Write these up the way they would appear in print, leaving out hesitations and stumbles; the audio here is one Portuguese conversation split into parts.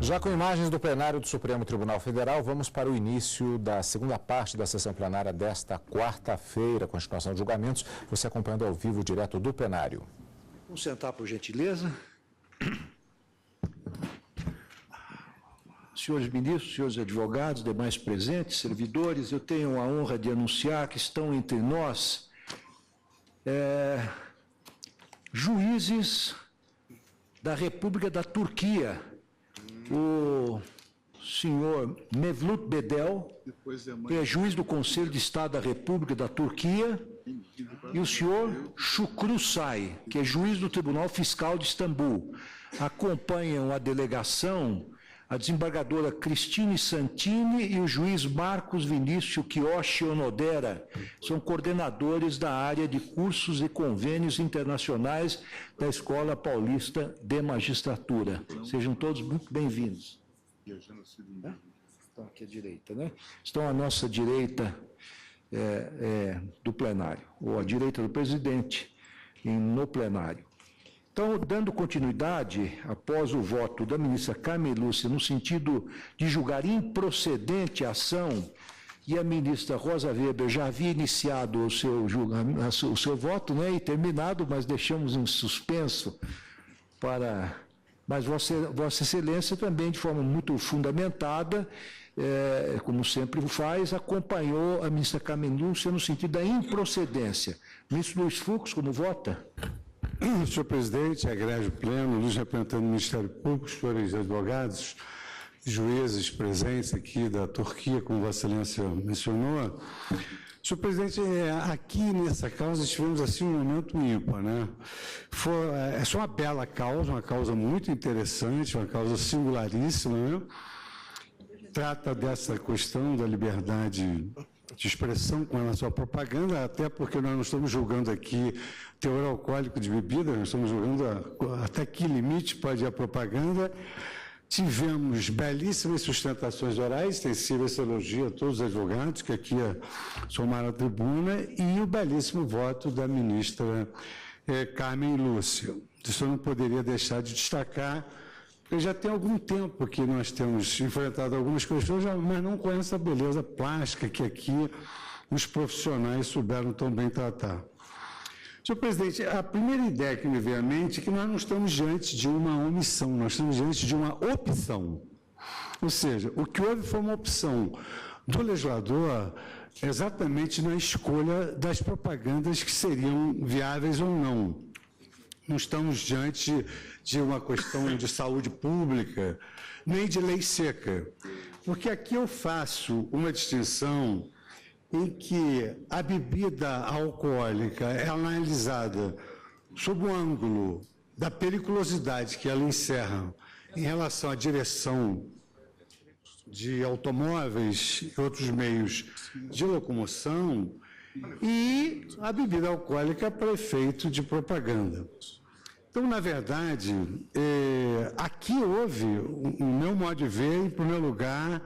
Já com imagens do plenário do Supremo Tribunal Federal, vamos para o início da segunda parte da sessão plenária desta quarta-feira, continuação de julgamentos. Você acompanhando ao vivo, direto do plenário. Vamos sentar, por gentileza. Senhores ministros, senhores advogados, demais presentes, servidores, eu tenho a honra de anunciar que estão entre nós juízes da República da Turquia, o senhor Mevlut Bedel, que é juiz do Conselho de Estado da República da Turquia, e o senhor Shukru Say, que é juiz do Tribunal Fiscal de Istambul. Acompanham a delegação a desembargadora Cristine Santini e o juiz Marcos Vinícius Kiyoshi Onodera. São coordenadores da área de cursos e convênios internacionais da Escola Paulista de Magistratura. Sejam todos muito bem-vindos. Estão aqui à direita, né? Estão à nossa direita do plenário, ou à direita do presidente no plenário. Então, dando continuidade, após o voto da ministra Carmen Lúcia, no sentido de julgar improcedente a ação, e a ministra Rosa Weber já havia iniciado o seu voto, né, e terminado, mas deixamos em suspenso para... Mas Vossa Excelência também, de forma muito fundamentada, como sempre faz, acompanhou a ministra Carmen Lúcia no sentido da improcedência. Ministro Luiz Fux, como vota? Senhor presidente, egrégio pleno, luz representando o Ministério Público, senhores advogados, juízes presentes aqui da Turquia, como Vossa Excelência mencionou. Senhor presidente, aqui nessa causa tivemos assim um momento ímpar, né? É uma bela causa, uma causa muito interessante, uma causa singularíssima, né? Trata dessa questão da liberdade de expressão com relação à propaganda, até porque nós não estamos julgando aqui teor alcoólico de bebida, nós estamos julgando até que limite pode ir a propaganda. Tivemos belíssimas sustentações orais, extensiva essa elogio a todos os advogados que aqui somaram a tribuna, e o belíssimo voto da ministra Carmen Lúcia. Isso eu não poderia deixar de destacar, porque já tem algum tempo que nós temos enfrentado algumas questões, mas não com essa beleza plástica que aqui os profissionais souberam tão bem tratar. Senhor presidente, a primeira ideia que me veio à mente é que nós não estamos diante de uma omissão, nós estamos diante de uma opção. Ou seja, o que houve foi uma opção do legislador exatamente na escolha das propagandas que seriam viáveis ou não. Não estamos diante de uma questão de saúde pública, nem de lei seca. Porque aqui eu faço uma distinção em que a bebida alcoólica é analisada sob o ângulo da periculosidade que ela encerra em relação à direção de automóveis e outros meios de locomoção, e a bebida alcoólica para efeito de propaganda. Então, na verdade, aqui houve, no meu modo de ver, em primeiro lugar,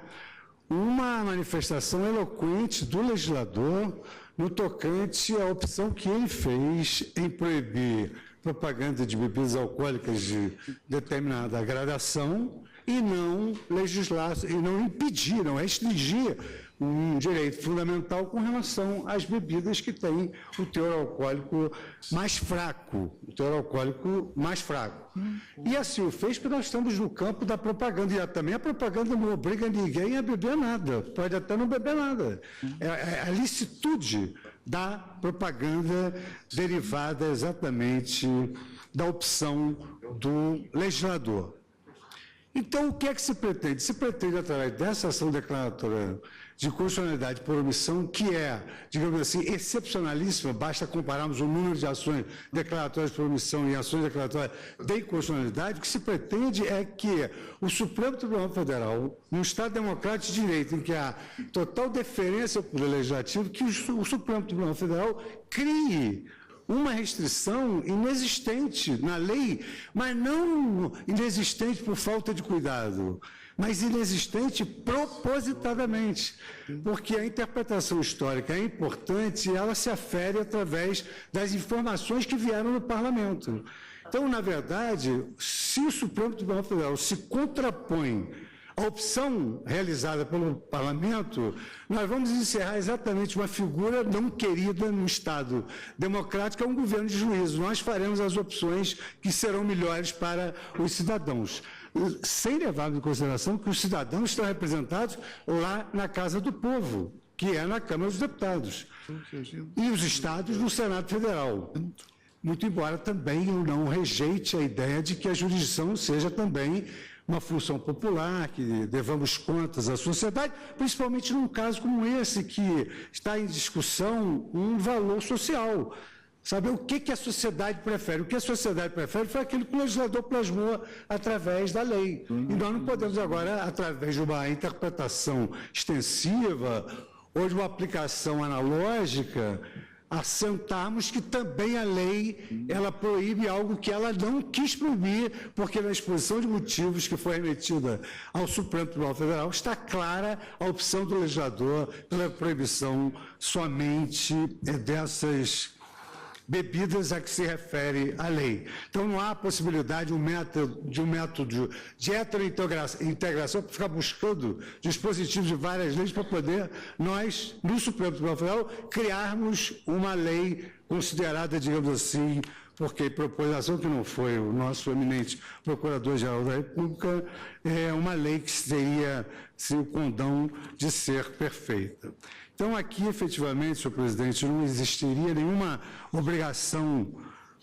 uma manifestação eloquente do legislador no tocante à opção que ele fez em proibir propaganda de bebidas alcoólicas de determinada gradação e não legislar, e não impedir, não restringir um direito fundamental com relação às bebidas que têm o teor alcoólico mais fraco, E assim o fez porque nós estamos no campo da propaganda, e também a propaganda não obriga ninguém a beber nada, pode até não beber nada. É a licitude da propaganda derivada exatamente da opção do legislador. Então, o que é que se pretende? Se pretende, através dessa ação declaratória de constitucionalidade por omissão, que é, digamos assim, excepcionalíssima, basta compararmos o número de ações declaratórias por omissão e ações declaratórias de inconstitucionalidade, o que se pretende é que o Supremo Tribunal Federal, num Estado democrático de direito, em que há total deferência ao Poder Legislativo, que o Supremo Tribunal Federal crie uma restrição inexistente na lei, mas não inexistente por falta de cuidado, mas inexistente propositadamente, porque a interpretação histórica é importante e ela se afere através das informações que vieram no Parlamento. Então, na verdade, se o Supremo Tribunal Federal se contrapõe à opção realizada pelo Parlamento, nós vamos encerrar exatamente uma figura não querida no Estado democrático, é um governo de juízo. Nós faremos as opções que serão melhores para os cidadãos, sem levar em consideração que os cidadãos estão representados lá na Casa do Povo, que é na Câmara dos Deputados, e os estados no Senado Federal. Muito embora também eu não rejeite a ideia de que a jurisdição seja também uma função popular, que devamos contas à sociedade, principalmente num caso como esse, que está em discussão um valor social. Saber o que a sociedade prefere. O que a sociedade prefere foi aquilo que o legislador plasmou através da lei. E nós não podemos agora, através de uma interpretação extensiva ou de uma aplicação analógica, assentarmos que também a lei ela proíbe algo que ela não quis proibir, porque na exposição de motivos que foi remetida ao Supremo Tribunal Federal está clara a opção do legislador pela proibição somente dessas bebidas a que se refere a lei. Então, não há possibilidade de um método de heterointegração para ficar buscando dispositivos de várias leis para poder nós, no Supremo Tribunal Federal, criarmos uma lei considerada, digamos assim, porque propôs que não foi o nosso eminente Procurador-Geral da República, é uma lei que teria o condão de ser perfeita. Então, aqui, efetivamente, senhor presidente, não existiria nenhuma obrigação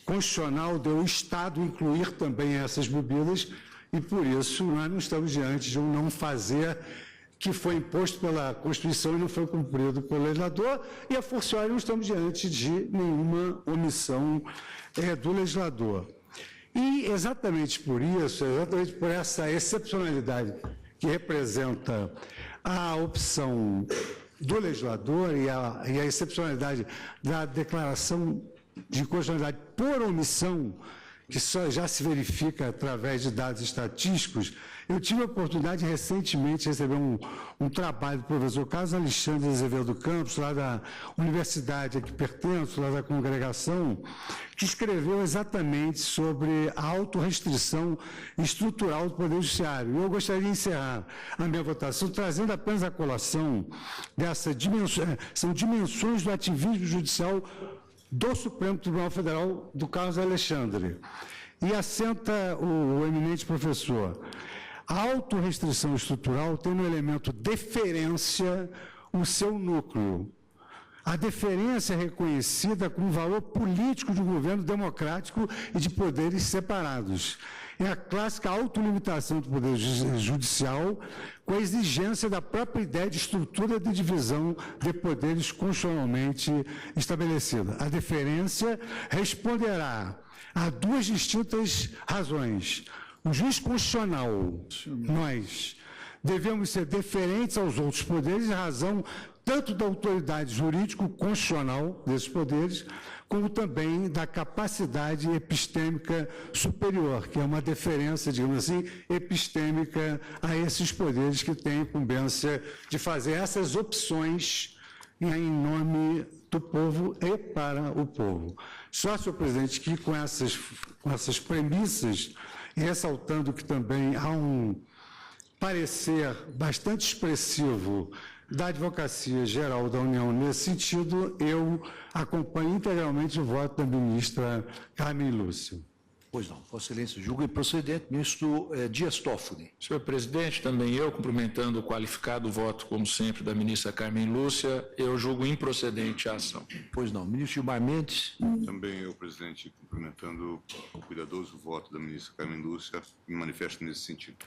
constitucional de o Estado incluir também essas bebidas e, por isso, nós não estamos diante de um não fazer que foi imposto pela Constituição e não foi cumprido pelo legislador, e, a forciori, não estamos diante de nenhuma omissão do legislador. E, exatamente por isso, exatamente por essa excepcionalidade que representa a opção do legislador e a excepcionalidade da declaração de constitucionalidade por omissão, que só já se verifica através de dados estatísticos, eu tive a oportunidade recentemente de receber um trabalho do professor Carlos Alexandre Azevedo Campos, lá da universidade a que pertenço, lá da congregação, que escreveu exatamente sobre a autorrestrição estrutural do Poder Judiciário. Eu gostaria de encerrar a minha votação trazendo apenas a colação dessa dimensão, são dimensões do ativismo judicial do Supremo Tribunal Federal, do Carlos Alexandre. E assenta o eminente professor. A autorrestrição estrutural tem no elemento deferência o seu núcleo. A deferência é reconhecida como valor político de um governo democrático e de poderes separados. É a clássica autolimitação do poder judicial com a exigência da própria ideia de estrutura de divisão de poderes constitucionalmente estabelecida. A deferência responderá a duas distintas razões. O juiz constitucional, nós, devemos ser deferentes aos outros poderes em razão tanto da autoridade jurídico-constitucional desses poderes, como também da capacidade epistêmica superior, que é uma deferência, digamos assim, epistêmica a esses poderes que têm incumbência de fazer essas opções em nome do povo e para o povo. Só, senhor presidente, que com essas premissas, e ressaltando que também há um parecer bastante expressivo da Advocacia Geral da União nesse sentido, eu acompanho integralmente o voto da ministra Carmen Lúcia. Pois não, Vossa Excelência, julgo improcedente, ministro Dias Toffoli. Senhor presidente, também eu, cumprimentando o qualificado voto, como sempre, da ministra Carmen Lúcia, eu julgo improcedente a ação. Pois não, ministro Gilmar Mendes. Também eu, presidente, cumprimentando o cuidadoso voto da ministra Carmen Lúcia, me manifesto nesse sentido.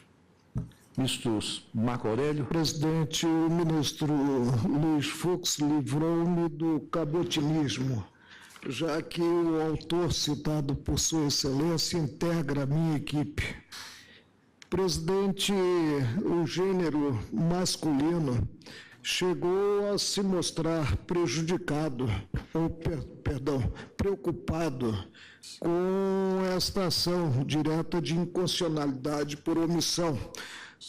Ministro Marco Aurélio. Presidente, o ministro Luiz Fux livrou-me do cabotilismo, já que o autor citado por Sua Excelência integra a minha equipe. Presidente, o gênero masculino chegou a se mostrar prejudicado, preocupado com esta ação direta de inconstitucionalidade por omissão,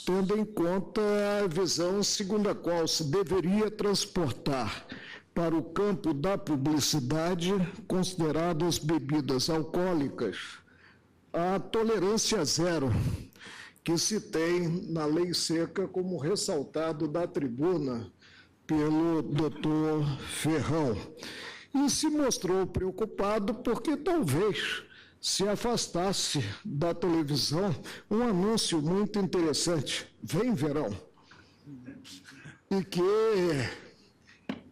tendo em conta a visão segundo a qual se deveria transportar para o campo da publicidade consideradas bebidas alcoólicas a tolerância zero que se tem na lei seca, como ressaltado da tribuna pelo doutor Ferrão. E se mostrou preocupado porque talvez se afastasse da televisão um anúncio muito interessante, Vem Verão, e que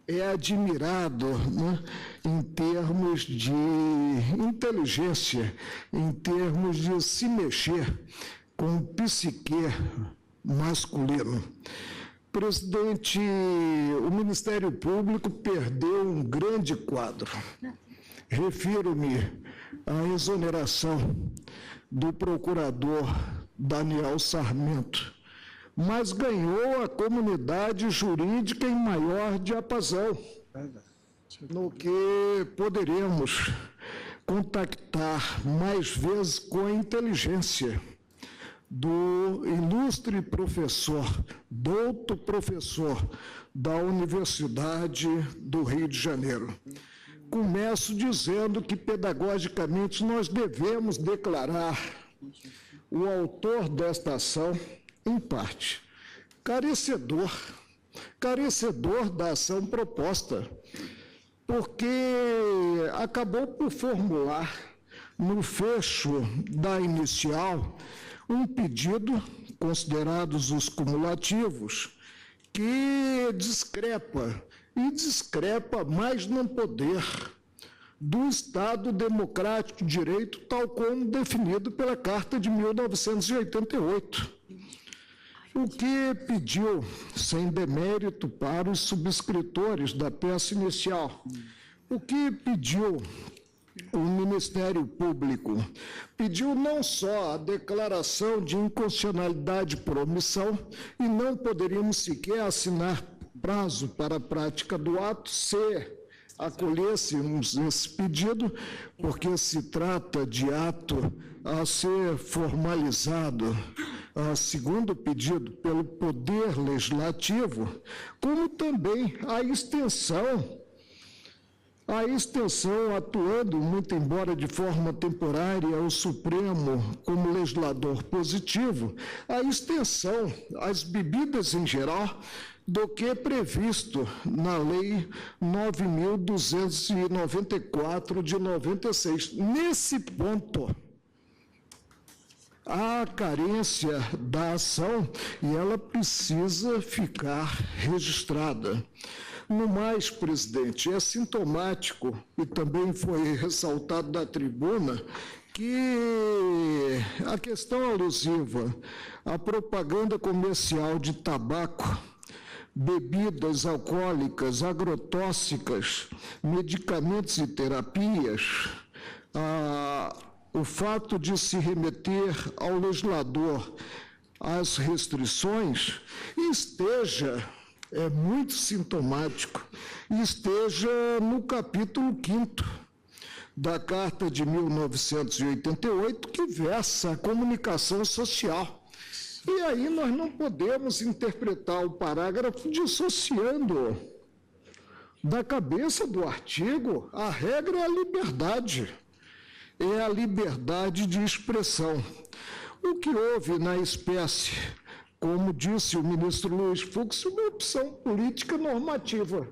é admirado, né, em termos de inteligência, em termos de se mexer com o psique masculino. Presidente, o Ministério Público perdeu um grande quadro. Refiro-me à exoneração do procurador Daniel Sarmento, mas ganhou a comunidade jurídica em maior diapasão, no que poderemos contactar mais vezes com a inteligência do ilustre professor, douto professor da Universidade do Rio de Janeiro. Começo dizendo que, pedagogicamente, nós devemos declarar o autor desta ação, em parte, carecedor da ação proposta, porque acabou por formular, no fecho da inicial, um pedido, considerados os cumulativos, que discrepa mais não poder do Estado Democrático de Direito, tal como definido pela Carta de 1988. O que pediu, sem demérito para os subscritores da peça inicial, o que pediu o Ministério Público? Pediu não só a declaração de inconstitucionalidade por omissão, e não poderíamos sequer assinar prazo para a prática do ato se acolhêssemos esse pedido, porque se trata de ato a ser formalizado, segundo pedido pelo Poder Legislativo, como também a extensão atuando, muito embora de forma temporária, ao Supremo como legislador positivo, a extensão às bebidas em geral do que é previsto na Lei 9.294 de 96. Nesse ponto, há carência da ação e ela precisa ficar registrada. No mais, presidente, é sintomático, e também foi ressaltado da tribuna, que a questão alusiva à propaganda comercial de tabaco, bebidas alcoólicas, agrotóxicas, medicamentos e terapias, o fato de se remeter ao legislador às restrições é muito sintomático, esteja no capítulo 5º da Carta de 1988, que versa a comunicação social. E aí nós não podemos interpretar o parágrafo dissociando da cabeça do artigo. A regra é a liberdade de expressão. O que houve na espécie, como disse o ministro Luiz Fux, uma opção política normativa,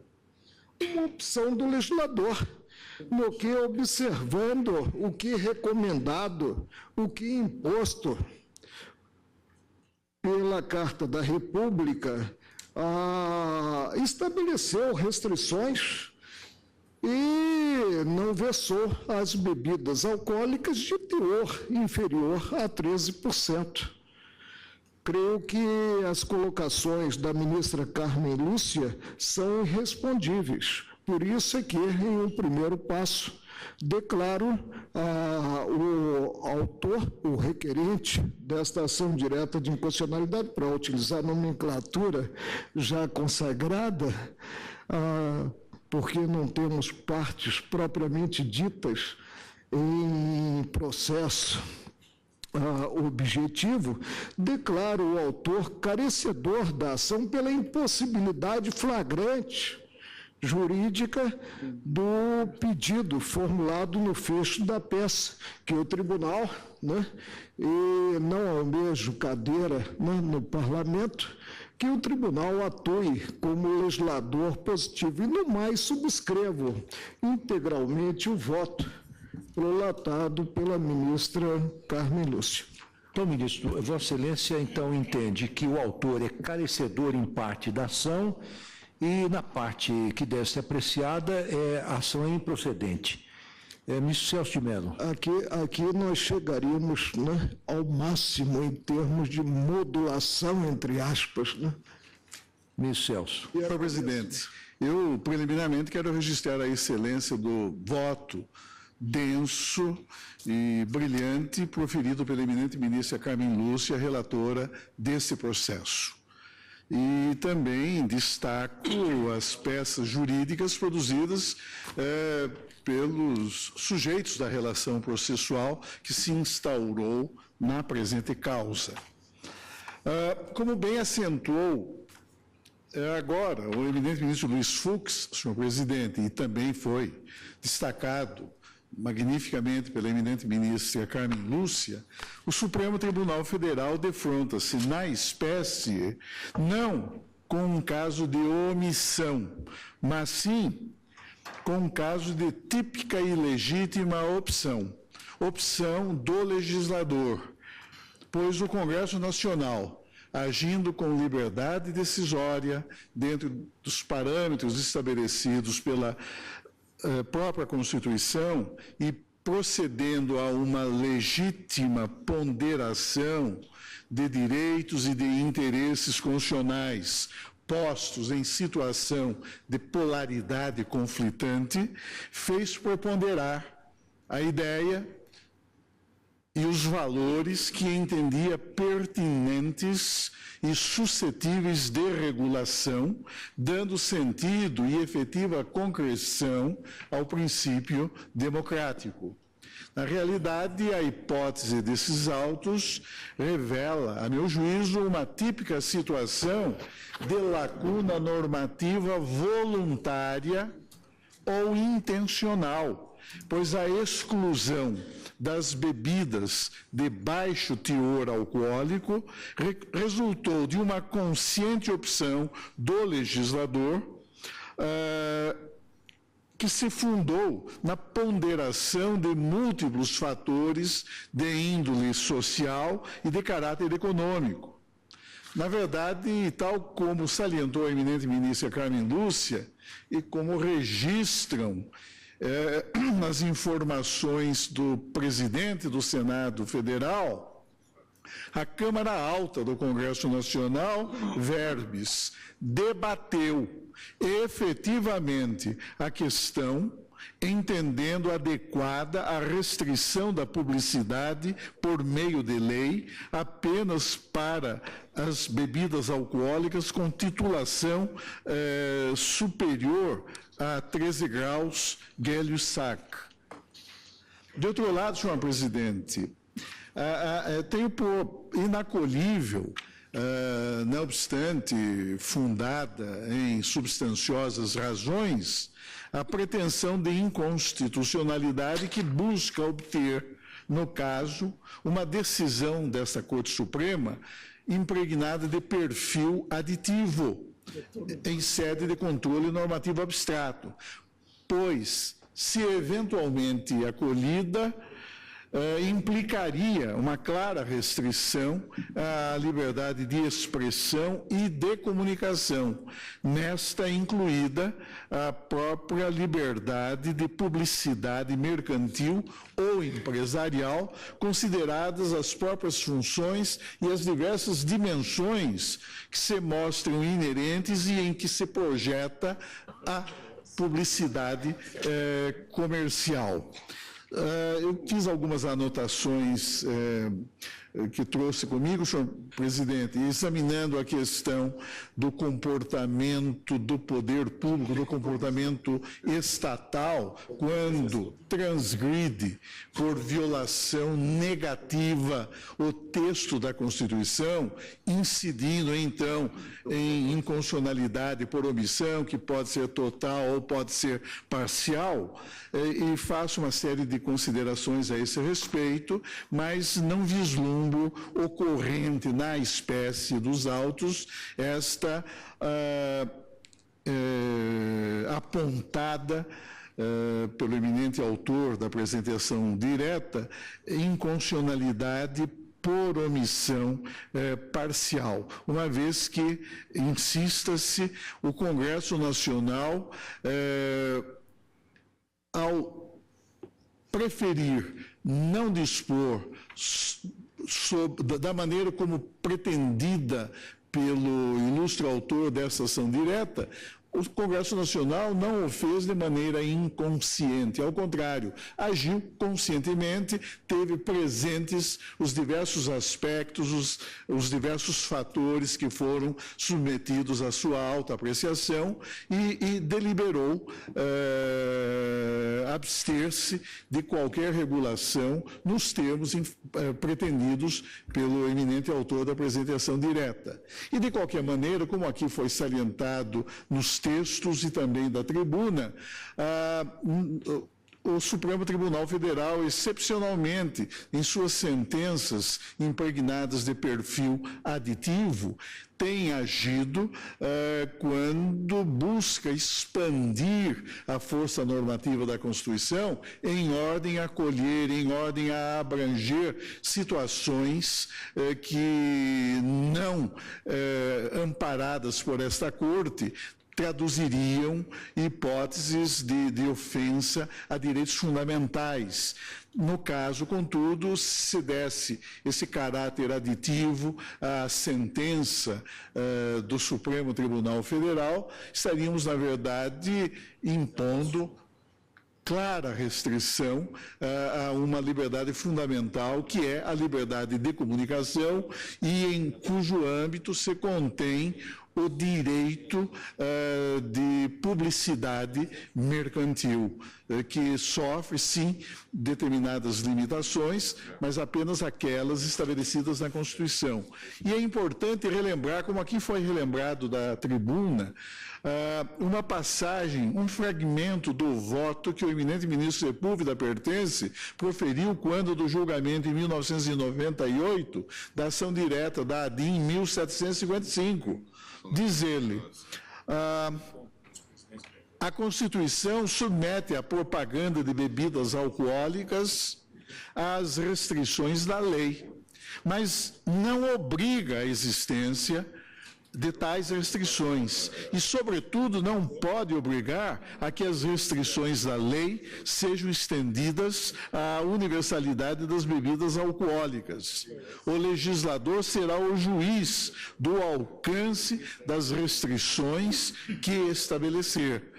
uma opção do legislador, no que observando o que recomendado, o que imposto pela Carta da República, estabeleceu restrições e não versou as bebidas alcoólicas de teor inferior a 13%. Creio que as colocações da ministra Carmen Lúcia são irrespondíveis. Por isso é que, em um primeiro passo, declaro o autor, o requerente desta ação direta de inconstitucionalidade, para utilizar a nomenclatura já consagrada, porque não temos partes propriamente ditas em processo objetivo, declaro o autor carecedor da ação pela impossibilidade flagrante jurídica do pedido formulado no fecho da peça, que o tribunal né, e não almejo cadeira, né, no parlamento, que o tribunal atue como legislador positivo. E, no mais, subscrevo integralmente o voto prolatado pela ministra Carmen Lúcia. Então, ministro, Vossa Excelência, então, entende que o autor é carecedor em parte da ação e, na parte que deve ser apreciada, a ação é improcedente. Ministro Celso de Mello. Aqui nós chegaríamos, né, ao máximo em termos de modulação, entre aspas. Né? Ministro Celso. Senhor presidente, eu preliminarmente quero registrar a excelência do voto denso e brilhante proferido pela eminente ministra Carmen Lúcia, relatora desse processo. E também destaco as peças jurídicas produzidas pelos sujeitos da relação processual que se instaurou na presente causa. Como bem acentuou agora o eminente ministro Luiz Fux, senhor presidente, e também foi destacado magnificamente pela eminente ministra Carmen Lúcia, o Supremo Tribunal Federal defronta-se na espécie não com um caso de omissão, mas sim com um caso de típica e legítima opção do legislador, pois o Congresso Nacional, agindo com liberdade decisória dentro dos parâmetros estabelecidos pela própria Constituição e procedendo a uma legítima ponderação de direitos e de interesses constitucionais postos em situação de polaridade conflitante, fez preponderar a ideia e os valores que entendia pertinentes e suscetíveis de regulação, dando sentido e efetiva concreção ao princípio democrático. Na realidade, a hipótese desses autos revela, a meu juízo, uma típica situação de lacuna normativa voluntária ou intencional, pois a exclusão das bebidas de baixo teor alcoólico resultou de uma consciente opção do legislador que se fundou na ponderação de múltiplos fatores de índole social e de caráter econômico. Na verdade, tal como salientou a eminente ministra Carmen Lúcia, e como registram nas informações do presidente do Senado Federal, a Câmara Alta do Congresso Nacional, verbis, debateu efetivamente a questão, entendendo adequada a restrição da publicidade por meio de lei apenas para as bebidas alcoólicas com titulação superior a 13 graus Gay-Lussac. De outro lado, senhor presidente, tenho por inacolhível, não obstante fundada em substanciosas razões, a pretensão de inconstitucionalidade que busca obter, no caso, uma decisão desta Corte Suprema impregnada de perfil aditivo, em sede de controle normativo abstrato, pois, se eventualmente acolhida, implicaria uma clara restrição à liberdade de expressão e de comunicação, nesta incluída a própria liberdade de publicidade mercantil ou empresarial, consideradas as próprias funções e as diversas dimensões que se mostram inerentes e em que se projeta a publicidade comercial. Eu fiz algumas anotações que trouxe comigo, senhor presidente, examinando a questão do comportamento do poder público, do comportamento estatal, quando transgride por violação negativa o texto da Constituição, incidindo, então, em inconstitucionalidade por omissão, que pode ser total ou pode ser parcial, e faço uma série de considerações a esse respeito, mas não vislumbro ocorrente na espécie dos autos esta apontada pelo eminente autor da apresentação direta, inconstitucionalidade por omissão parcial, uma vez que, insista-se, o Congresso Nacional, ao preferir não dispor da maneira como pretendida pelo ilustre autor dessa ação direta, o Congresso Nacional não o fez de maneira inconsciente, ao contrário, agiu conscientemente, teve presentes os diversos aspectos, os diversos fatores que foram submetidos à sua alta apreciação e deliberou abster-se de qualquer regulação nos termos pretendidos pelo eminente autor da apresentação direta. E, de qualquer maneira, como aqui foi salientado nos textos e também da tribuna, o Supremo Tribunal Federal, excepcionalmente, em suas sentenças impregnadas de perfil aditivo, tem agido quando busca expandir a força normativa da Constituição em ordem a acolher, em ordem a abranger situações que, não amparadas por esta Corte, traduziriam hipóteses de ofensa a direitos fundamentais. No caso, contudo, se desse esse caráter aditivo à sentença do Supremo Tribunal Federal, estaríamos, na verdade, impondo clara restrição a uma liberdade fundamental, que é a liberdade de comunicação, e em cujo âmbito se contém o direito de publicidade mercantil, que sofre, sim, determinadas limitações, mas apenas aquelas estabelecidas na Constituição. E é importante relembrar, como aqui foi relembrado da tribuna, uma passagem, um fragmento do voto que o eminente ministro Sepúlveda Pertence proferiu quando do julgamento em 1998 da ação direta da ADIM em 1755. Diz ele, a Constituição submete a propaganda de bebidas alcoólicas às restrições da lei, mas não obriga a existência de tais restrições e, sobretudo, não pode obrigar a que as restrições da lei sejam estendidas à universalidade das bebidas alcoólicas. O legislador será o juiz do alcance das restrições que estabelecer.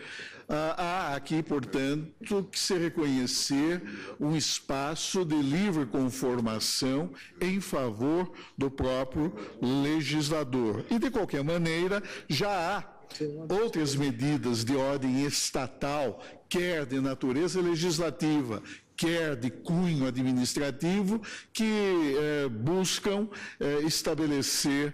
Há aqui, portanto, que se reconhecer um espaço de livre conformação em favor do próprio legislador. E, de qualquer maneira, já há outras medidas de ordem estatal, quer de natureza legislativa, quer de cunho administrativo, que buscam estabelecer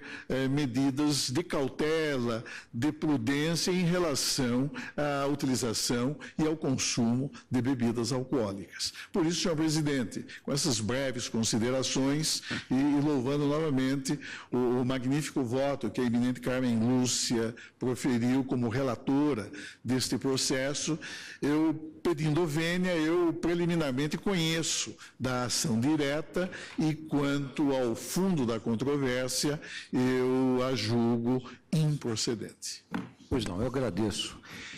medidas de cautela, de prudência em relação à utilização e ao consumo de bebidas alcoólicas. Por isso, senhor presidente, com essas breves considerações e louvando novamente o magnífico voto que a eminente Carmen Lúcia proferiu como relatora deste processo, pedindo vênia, eu preliminarmente conheço da ação direta e, quanto ao fundo da controvérsia, eu a julgo improcedente. Pois não, eu agradeço.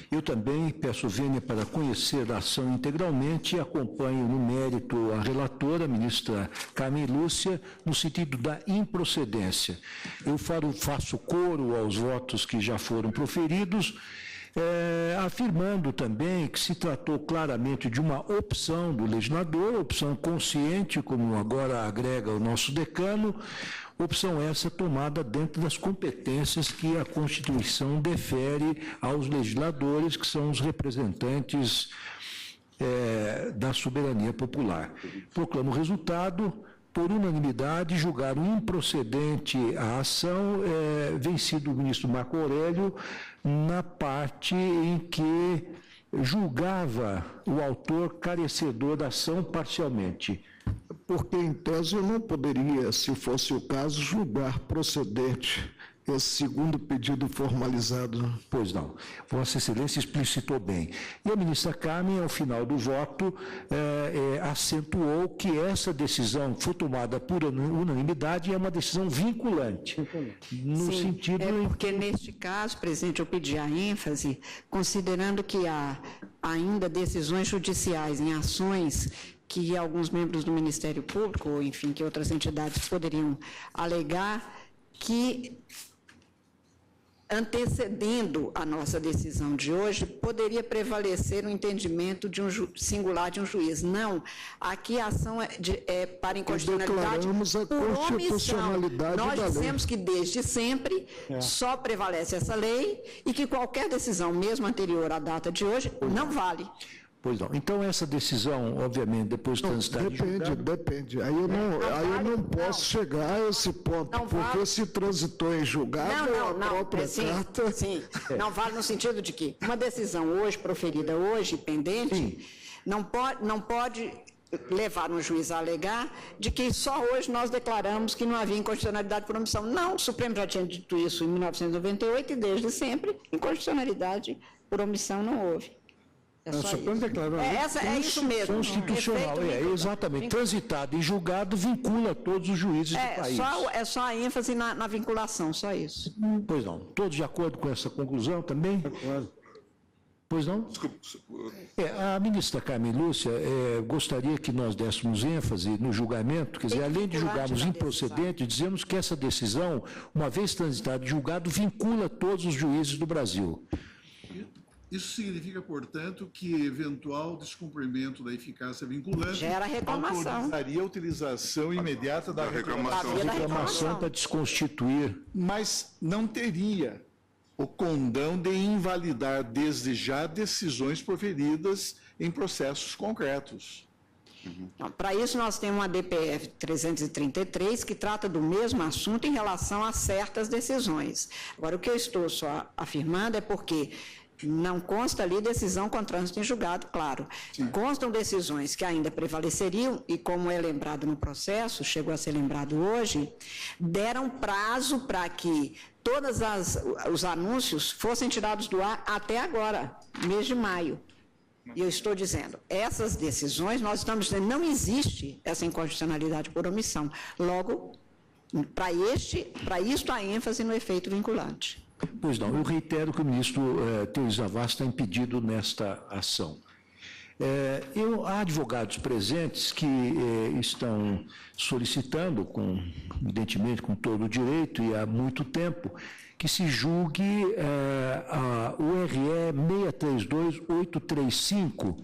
Eu também peço vênia para conhecer a ação integralmente e acompanho no mérito a relatora, a ministra Carmen Lúcia, no sentido da improcedência. Eu faço coro aos votos que já foram proferidos, afirmando também que se tratou claramente de uma opção do legislador, opção consciente, como agora agrega o nosso decano, opção essa tomada dentro das competências que a Constituição defere aos legisladores, que são os representantes da soberania popular. Proclamo o resultado. Por unanimidade, julgaram improcedente a ação, vencido o ministro Marco Aurélio, na parte em que julgava o autor carecedor da ação parcialmente. Porque, em tese, eu não poderia, se fosse o caso, julgar procedente esse segundo pedido formalizado. Pois não. Vossa Excelência explicitou bem. E a ministra Carmen, ao final do voto, acentuou que essa decisão foi tomada por unanimidade e é uma decisão vinculante. No Sim, sentido... porque neste caso, presidente, eu pedi a ênfase, considerando que há ainda decisões judiciais em ações que alguns membros do Ministério Público, ou enfim, que outras entidades poderiam alegar, que antecedendo a nossa decisão de hoje, poderia prevalecer o entendimento de singular de um juiz. Não, aqui a ação é para inconstitucionalidade por omissão. Nós dizemos que desde sempre só prevalece essa lei e que qualquer decisão, mesmo anterior à data de hoje, não vale. Pois não. Então, essa decisão, obviamente, depois transitar em julgado... Depende. Aí eu não posso chegar a esse ponto, porque se transitou em julgado, a própria carta... Sim, não vale no sentido de que uma decisão hoje, proferida hoje, pendente, não pode levar um juiz a alegar de que só hoje nós declaramos que não havia inconstitucionalidade por omissão. Não, o Supremo já tinha dito isso em 1998 e desde sempre, inconstitucionalidade por omissão não houve. É só isso. É isso mesmo. Constitucional, exatamente. Transitado e julgado vincula todos os juízes do país. É só a ênfase na vinculação, só isso. Pois não. Todos de acordo com essa conclusão também? Pois não? Desculpa. A ministra Carmen Lúcia gostaria que nós dessemos ênfase no julgamento, quer dizer, além de julgarmos improcedente, dizemos que essa decisão, uma vez transitada e julgado, vincula todos os juízes do Brasil. Isso significa, portanto, que eventual descumprimento da eficácia vinculante gera reclamação. Autorizaria a utilização imediata da reclamação. A reclamação para desconstituir. Mas não teria o condão de invalidar desde já decisões proferidas em processos concretos. Para isso, nós temos uma DPF 333, que trata do mesmo assunto em relação a certas decisões. Agora, o que eu estou só afirmando é porque... não consta ali decisão com trânsito em julgado, claro. Sim. Constam decisões que ainda prevaleceriam e, como é lembrado no processo, chegou a ser lembrado hoje, deram prazo para que todos os anúncios fossem tirados do ar até agora, mês de maio. E eu estou dizendo, essas decisões, nós estamos dizendo, não existe essa inconstitucionalidade por omissão. Logo, para isto há ênfase no efeito vinculante. Pois não, eu reitero que o ministro Teori Zavascki está impedido nesta ação. Há advogados presentes que estão solicitando, evidentemente com todo o direito e há muito tempo, que se julgue o RE 632835,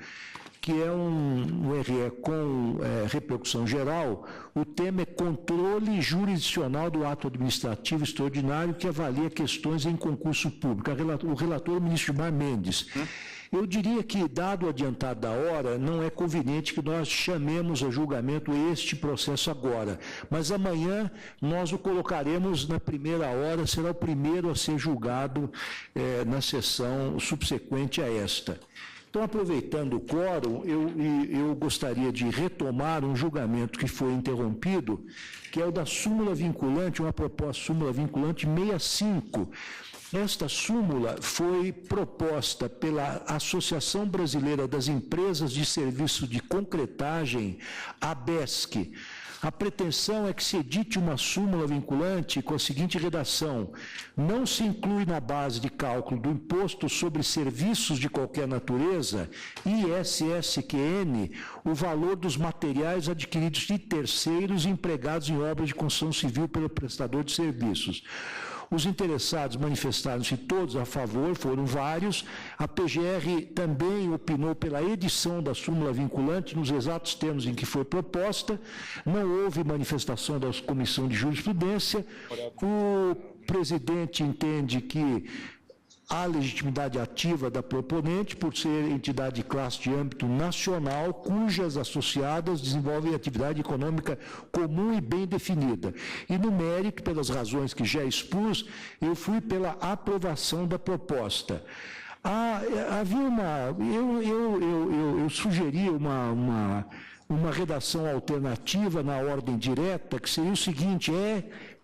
que é um RE com repercussão geral. O tema é controle jurisdicional do ato administrativo extraordinário que avalia questões em concurso público. O relator é o ministro Gilmar Mendes. Eu diria que, dado o adiantado da hora, não é conveniente que nós chamemos a julgamento este processo agora, mas amanhã nós o colocaremos na primeira hora, será o primeiro a ser julgado na sessão subsequente a esta. Então, aproveitando o quórum, eu gostaria de retomar um julgamento que foi interrompido, que é o da súmula vinculante, uma proposta súmula vinculante 65. Esta súmula foi proposta pela Associação Brasileira das Empresas de Serviço de Concretagem, ABESC. A pretensão é que se edite uma súmula vinculante com a seguinte redação: não se inclui na base de cálculo do imposto sobre serviços de qualquer natureza, ISSQN, o valor dos materiais adquiridos de terceiros empregados em obras de construção civil pelo prestador de serviços. Os interessados manifestaram-se todos a favor, foram vários. A PGR também opinou pela edição da súmula vinculante nos exatos termos em que foi proposta. Não houve manifestação da Comissão de Jurisprudência. O presidente entende que há legitimidade ativa da proponente por ser entidade de classe de âmbito nacional, cujas associadas desenvolvem atividade econômica comum e bem definida. E no mérito, pelas razões que já expus, eu fui pela aprovação da proposta. Eu sugeri uma redação alternativa na ordem direta, que seria o seguinte: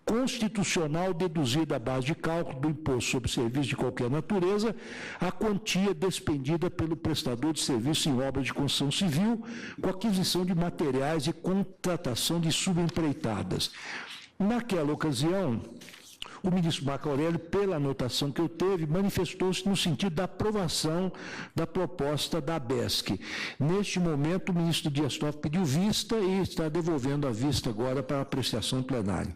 constitucional deduzir da base de cálculo do imposto sobre serviço de qualquer natureza a quantia despendida pelo prestador de serviço em obras de construção civil com aquisição de materiais e contratação de subempreitadas. Naquela ocasião, o ministro Marco Aurélio, pela anotação que eu teve, manifestou-se no sentido da aprovação da proposta da ABESC. Neste momento, o ministro Dias Toffoli pediu vista e está devolvendo a vista agora para apreciação plenária.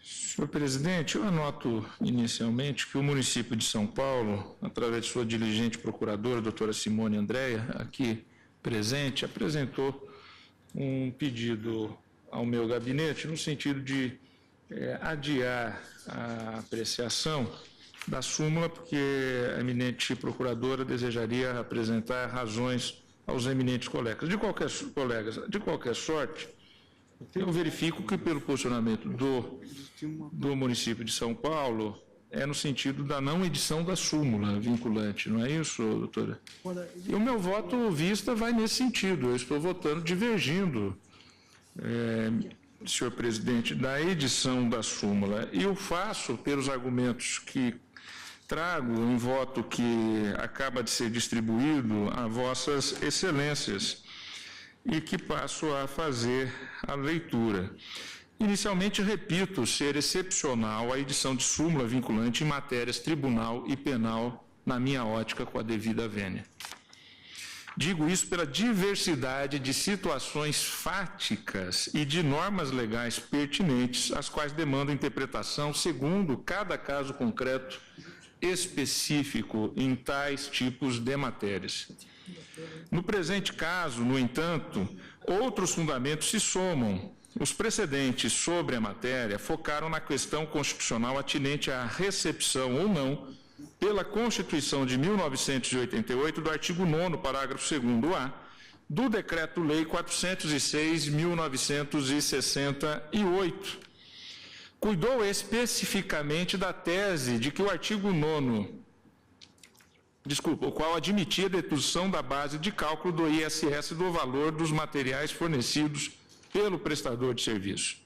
Senhor presidente, eu anoto inicialmente que o município de São Paulo, através de sua diligente procuradora, doutora Simone Andréa, aqui presente, apresentou um pedido ao meu gabinete no sentido de adiar a apreciação da súmula, porque a eminente procuradora desejaria apresentar razões aos eminentes colegas. De qualquer sorte, eu verifico que, pelo posicionamento do município de São Paulo, é no sentido da não edição da súmula vinculante, não é isso, doutora? E o meu voto vista vai nesse sentido. Eu estou votando divergindo, senhor presidente, da edição da súmula. E eu faço pelos argumentos que trago em voto que acaba de ser distribuído a vossas excelências, e que passo a fazer a leitura. Inicialmente, repito, ser excepcional a edição de súmula vinculante em matérias tribunal e penal, na minha ótica, com a devida vênia. Digo isso pela diversidade de situações fáticas e de normas legais pertinentes, as quais demandam interpretação segundo cada caso concreto específico em tais tipos de matérias. No presente caso, no entanto, outros fundamentos se somam. Os precedentes sobre a matéria focaram na questão constitucional atinente à recepção ou não, pela Constituição de 1988, do artigo 9º, parágrafo 2º-A, do Decreto-Lei 406.1968. Cuidou especificamente da tese de que o artigo 9º, o qual admitia a dedução da base de cálculo do ISS do valor dos materiais fornecidos pelo prestador de serviço.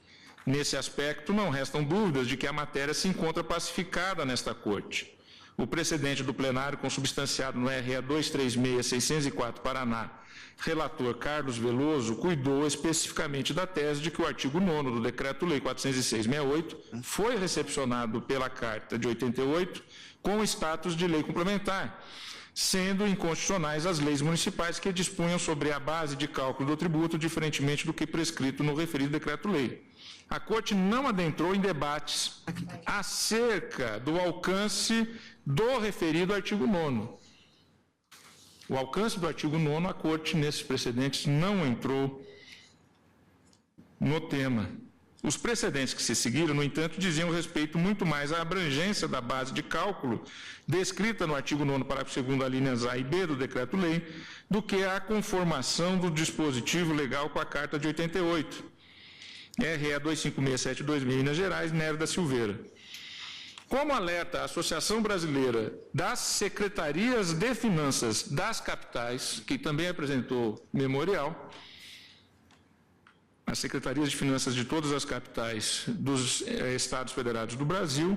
Nesse aspecto, não restam dúvidas de que a matéria se encontra pacificada nesta Corte. O precedente do plenário, consubstanciado no RE 236-604 Paraná, relator Carlos Veloso, cuidou especificamente da tese de que o artigo 9º do Decreto-Lei 406/68 foi recepcionado pela Carta de 88 com status de lei complementar, sendo inconstitucionais as leis municipais que dispunham sobre a base de cálculo do tributo, diferentemente do que prescrito no referido decreto-lei. A Corte não adentrou em debates acerca do alcance do referido artigo 9º. O alcance do artigo 9º, a Corte, nesses precedentes, não entrou no tema. Os precedentes que se seguiram, no entanto, diziam respeito muito mais à abrangência da base de cálculo descrita no artigo 9º, parágrafo 2º, alíneas A e B do Decreto-Lei, do que à conformação do dispositivo legal com a Carta de 88, RE 25672, Minas Gerais, Nery da Silveira. Como alerta a Associação Brasileira das Secretarias de Finanças das Capitais, que também apresentou memorial, as secretarias de finanças de todas as capitais dos Estados Federados do Brasil,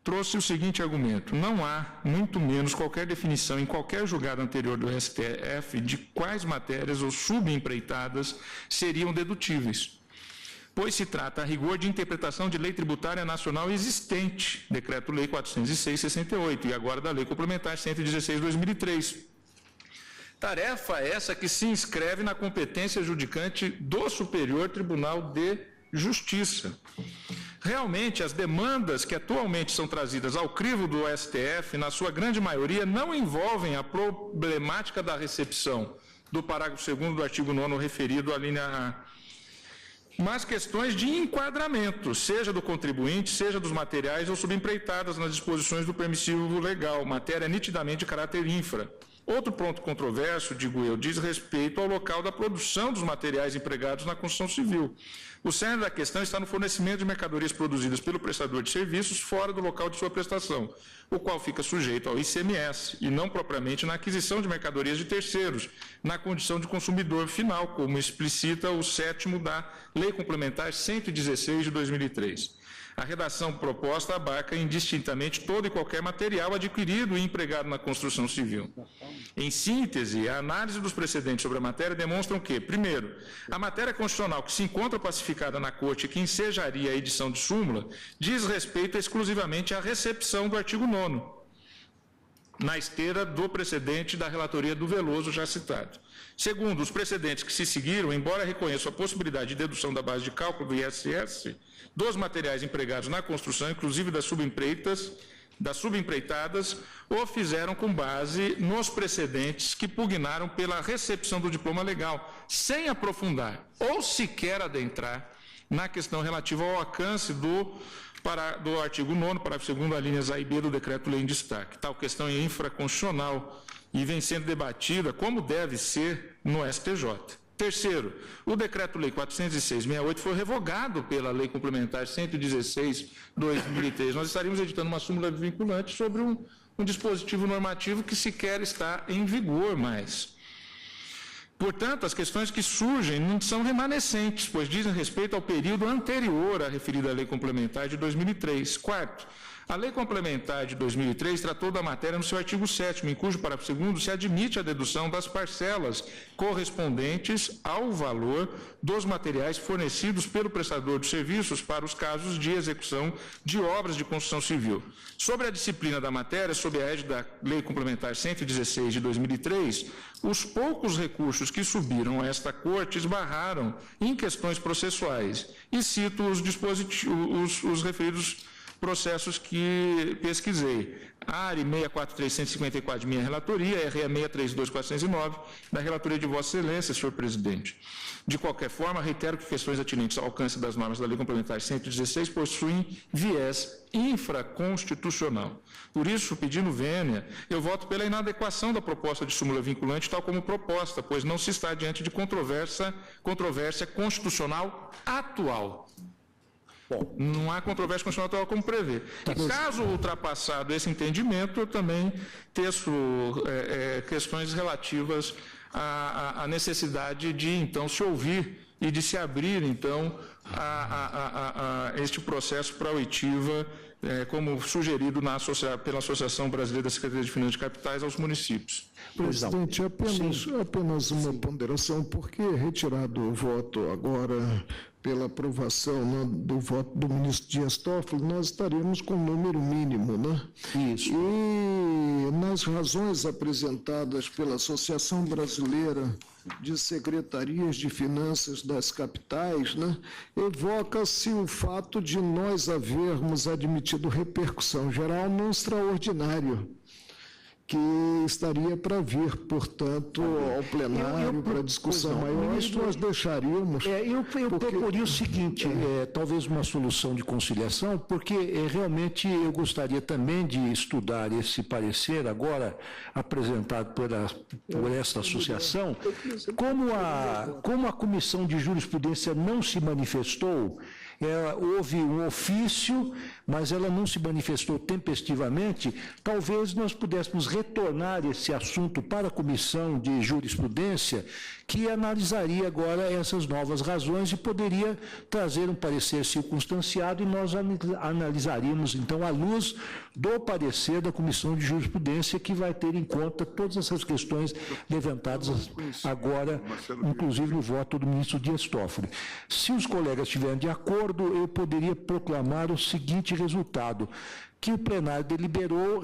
trouxe o seguinte argumento: não há, muito menos, qualquer definição em qualquer julgado anterior do STF de quais matérias ou subempreitadas seriam dedutíveis, pois se trata, a rigor, de interpretação de lei tributária nacional existente, Decreto-Lei 406/68, e agora da Lei Complementar 116/2003. Tarefa essa que se inscreve na competência judicante do Superior Tribunal de Justiça. Realmente, as demandas que atualmente são trazidas ao crivo do STF, na sua grande maioria, não envolvem a problemática da recepção do parágrafo 2º do artigo 9º referido à linha A, mas questões de enquadramento, seja do contribuinte, seja dos materiais ou subempreitadas nas disposições do permissivo legal, matéria nitidamente de caráter infra. Outro ponto controverso, digo eu, diz respeito ao local da produção dos materiais empregados na construção civil. O cerne da questão está no fornecimento de mercadorias produzidas pelo prestador de serviços fora do local de sua prestação, o qual fica sujeito ao ICMS, e não propriamente na aquisição de mercadorias de terceiros, na condição de consumidor final, como explicita o 7º da Lei Complementar 116 de 2003. A redação proposta abarca indistintamente todo e qualquer material adquirido e empregado na construção civil. Em síntese, a análise dos precedentes sobre a matéria demonstram que, primeiro, a matéria constitucional que se encontra pacificada na Corte e que ensejaria a edição de súmula diz respeito exclusivamente à recepção do artigo 9º, na esteira do precedente da relatoria do Veloso já citado. Segundo, os precedentes que se seguiram, embora reconheçam a possibilidade de dedução da base de cálculo do ISS dos materiais empregados na construção, inclusive das subempreitadas, o fizeram com base nos precedentes que pugnaram pela recepção do diploma legal, sem aprofundar ou sequer adentrar na questão relativa ao alcance do artigo 9º, parágrafo 2º, alíneas A e B do Decreto-Lei em destaque. Tal questão é infraconstitucional e vem sendo debatida como deve ser no STJ. Terceiro, o Decreto-Lei 406/68 foi revogado pela Lei Complementar 116/2003. Nós estaríamos editando uma súmula vinculante sobre um dispositivo normativo que sequer está em vigor mais. Portanto, as questões que surgem não são remanescentes, pois dizem respeito ao período anterior à referida Lei Complementar de 2003. Quarto, a Lei Complementar de 2003 tratou da matéria no seu artigo 7º, em cujo parágrafo 2º se admite a dedução das parcelas correspondentes ao valor dos materiais fornecidos pelo prestador de serviços para os casos de execução de obras de construção civil. Sobre a disciplina da matéria, sob a égide da Lei Complementar 116 de 2003, os poucos recursos que subiram a esta Corte esbarraram em questões processuais. E cito os referidos processos que pesquisei. ARI 643154 de minha relatoria, RE 632409 da relatoria de Vossa Excelência, senhor presidente. De qualquer forma, reitero que questões atinentes ao alcance das normas da Lei Complementar 116 possuem viés infraconstitucional. Por isso, pedindo vênia, eu voto pela inadequação da proposta de súmula vinculante tal como proposta, pois não se está diante de controvérsia constitucional atual. Bom, não há controvérsia constitucional atual como prevê. E caso ultrapassado esse entendimento, eu também teço questões relativas à necessidade de, então, se ouvir e de se abrir, então, a este processo para a oitiva, como sugerido pela Associação Brasileira da Secretaria de Finanças de Capitais aos municípios. Presidente, apenas uma ponderação, porque retirado o voto agora pela aprovação do voto do ministro Dias Toffoli, nós estaríamos com um número mínimo, né? Isso. E nas razões apresentadas pela Associação Brasileira de Secretarias de Finanças das Capitais, né, evoca-se o fato de nós havermos admitido repercussão geral no extraordinário, que estaria para vir, portanto, ao plenário, para discussão maior, isso nós deixaríamos. Eu procurei o seguinte, talvez uma solução de conciliação, porque realmente eu gostaria também de estudar esse parecer, agora apresentado por esta associação, como a Comissão de Jurisprudência não se manifestou. Houve um ofício, mas ela não se manifestou tempestivamente. Talvez nós pudéssemos retornar esse assunto para a Comissão de Jurisprudência, que analisaria agora essas novas razões e poderia trazer um parecer circunstanciado, e nós analisaríamos, então, à luz do parecer da Comissão de Jurisprudência, que vai ter em conta todas essas questões levantadas agora, inclusive no voto do ministro Dias Toffoli. Se os colegas estiverem de acordo, eu poderia proclamar o seguinte resultado: que o plenário deliberou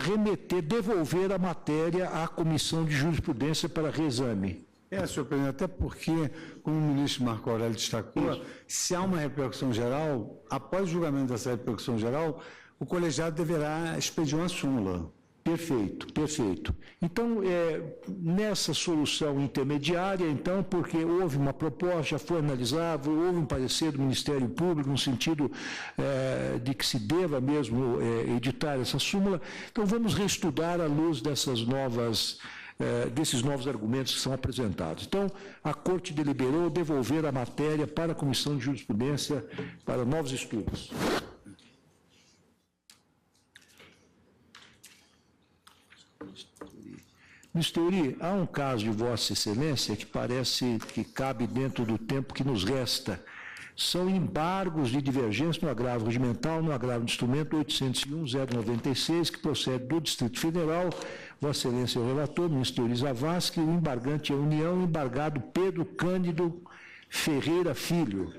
devolver a matéria à Comissão de Jurisprudência para reexame. Senhor presidente, até porque, como o ministro Marco Aurélio destacou, se há uma repercussão geral, após o julgamento dessa repercussão geral, o colegiado deverá expedir uma súmula. Perfeito, perfeito. Então, nessa solução intermediária, então, porque houve uma proposta, já foi analisada, houve um parecer do Ministério Público no sentido de que se deva mesmo editar essa súmula, então vamos reestudar à luz desses novos argumentos que são apresentados. Então, a Corte deliberou devolver a matéria para a Comissão de Jurisprudência para novos estudos. Ministro Teori, há um caso de Vossa Excelência que parece que cabe dentro do tempo que nos resta. São embargos de divergência no agravo regimental, no agravo de instrumento 801.096, que procede do Distrito Federal. Vossa Excelência é o relator, ministro Teori Zavascki, o embargante é a União, embargado Pedro Cândido Ferreira Filho.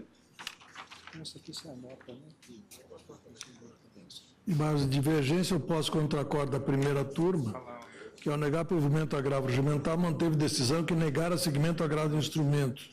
Em base de divergência, eu posso contra acordo da primeira turma, que ao negar provimento ao agravo regimental, manteve decisão que negara seguimento ao agravo de instrumento.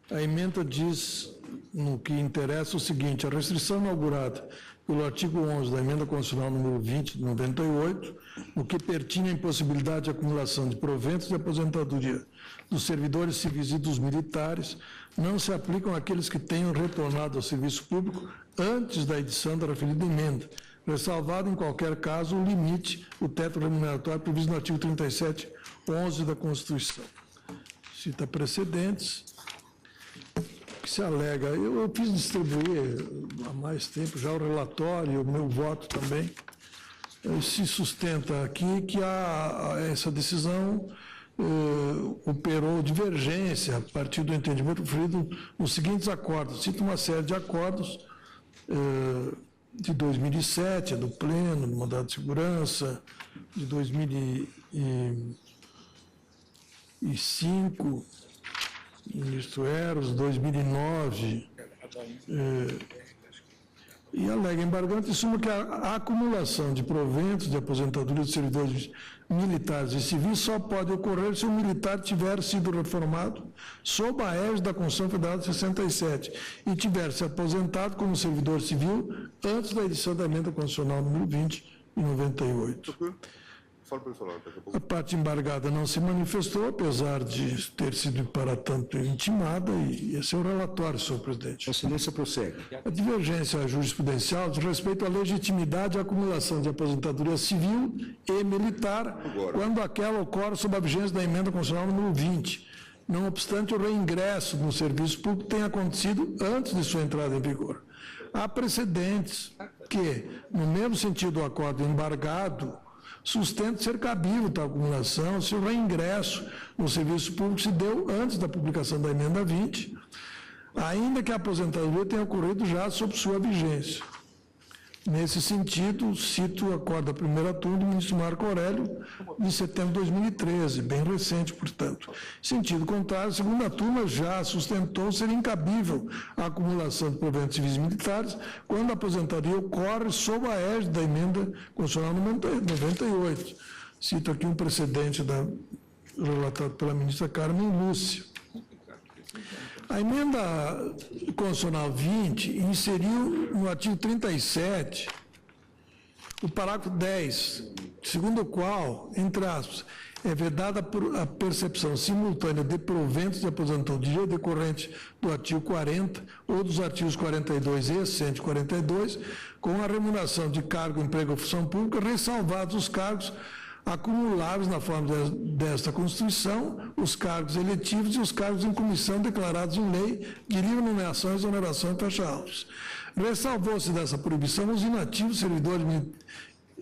A emenda diz, no que interessa, o seguinte: a restrição inaugurada pelo artigo 11 da emenda constitucional número 20 de 98, no que pertinha a impossibilidade de acumulação de proventos de aposentadoria dos servidores civis e dos militares, não se aplicam àqueles que tenham retornado ao serviço público antes da edição da referida emenda, ressalvado em qualquer caso o limite, o teto remuneratório previsto no artigo 37(11) da Constituição. Cita precedentes, que se alega, eu fiz distribuir há mais tempo já o relatório e o meu voto também, se sustenta aqui que essa decisão operou divergência a partir do entendimento referido nos seguintes acordos. Cito uma série de acordos de 2007, do Pleno, do Mandado de Segurança, de 2005, ministro Eros, 2009, e alega embargante, em suma, que a acumulação de proventos de aposentadoria de servidores militares e civis só pode ocorrer se o militar tiver sido reformado sob a égide da Constituição Federal de 67 e tiver se aposentado como servidor civil antes da edição da emenda constitucional número 20, em 98. A parte embargada não se manifestou, apesar de ter sido para tanto intimada, e esse é o relatório, senhor presidente. Vossa Excelência prossegue. A divergência jurisprudencial diz respeito à legitimidade e acumulação de aposentadoria civil e militar, quando aquela ocorre sob a vigência da emenda constitucional número 20, não obstante o reingresso no serviço público tenha acontecido antes de sua entrada em vigor. Há precedentes que, no mesmo sentido do acordo embargado, sustenta ser cabível tal acumulação se o reingresso no serviço público se deu antes da publicação da emenda 20, ainda que a aposentadoria tenha ocorrido já sob sua vigência. Nesse sentido, cito o acordo da primeira turma do ministro Marco Aurélio, de setembro de 2013, bem recente, portanto. Em sentido contrário, a segunda turma já sustentou ser incabível a acumulação de proventos civis e militares quando a aposentadoria ocorre sob a égide da emenda constitucional 98. Cito aqui um precedente relatado pela ministra Carmen Lúcia. A emenda constitucional 20 inseriu no artigo 37 o parágrafo 10, segundo o qual, entre aspas, é vedada a percepção simultânea de proventos de aposentadoria decorrente do artigo 40 ou dos artigos 42 e 142, com a remuneração de cargo, emprego ou função pública, ressalvados os cargos acumuláveis na forma desta Constituição, os cargos eletivos e os cargos em comissão declarados em lei de livre nomeação, exoneração e fecha-autos. Ressalvou-se dessa proibição os inativos servidores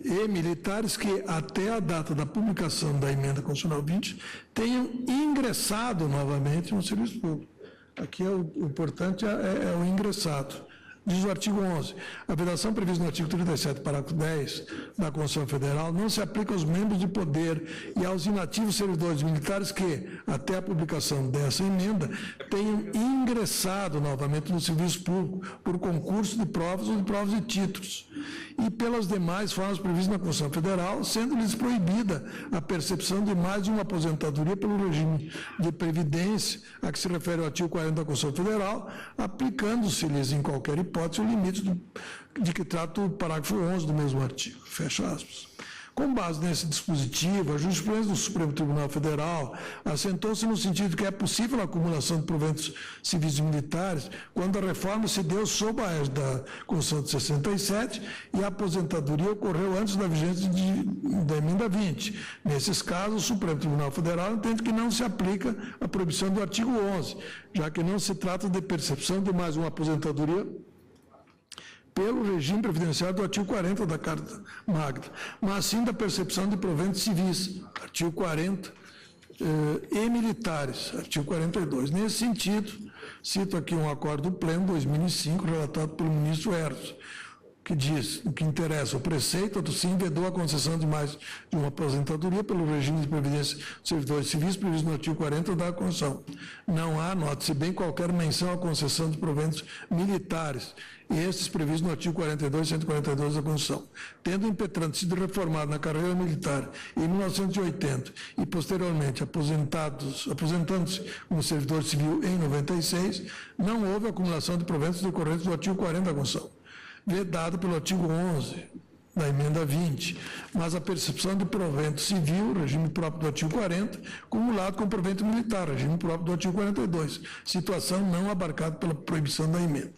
e militares que, até a data da publicação da emenda constitucional 20, tenham ingressado novamente no serviço público. Aqui o importante é o ingressado. Diz o artigo 11, a vedação prevista no artigo 37, parágrafo 10 da Constituição Federal não se aplica aos membros de poder e aos inativos servidores militares que, até a publicação dessa emenda, tenham ingressado novamente no serviço público por concurso de provas ou de provas e títulos, e pelas demais formas previstas na Constituição Federal, sendo-lhes proibida a percepção de mais de uma aposentadoria pelo regime de previdência a que se refere o artigo 40 da Constituição Federal, aplicando-se-lhes, em qualquer hipótese, o limite de que trata o parágrafo 11 do mesmo artigo. Fecha aspas. Com base nesse dispositivo, a jurisprudência do Supremo Tribunal Federal assentou-se no sentido de que é possível a acumulação de proventos civis e militares quando a reforma se deu sob a égide da Constituição de 67 e a aposentadoria ocorreu antes da vigência da emenda 20. Nesses casos, o Supremo Tribunal Federal entende que não se aplica a proibição do artigo 11, já que não se trata de percepção de mais uma aposentadoria pelo regime previdenciário do artigo 40 da Carta Magna, mas sim da percepção de proventos civis, artigo 40, e militares, artigo 42. Nesse sentido, cito aqui um acordo pleno 2005, relatado pelo ministro Hertz, que diz, o que interessa, o preceito do SIM vedou a concessão de mais de uma aposentadoria pelo regime de previdência dos servidores civis previsto no artigo 40 da Constituição. Não há, note-se bem, qualquer menção à concessão de proventos militares, e estes previstos no artigo 42 e 142 da Constituição. Tendo o impetrante sido reformado na carreira militar em 1980 e, posteriormente, aposentando-se como servidor civil em 96, não houve acumulação de proventos decorrentes do artigo 40 da Constituição, vedado pelo artigo 11 da emenda 20, mas a percepção de provento civil, regime próprio do artigo 40, cumulado com provento militar, regime próprio do artigo 42, situação não abarcada pela proibição da emenda.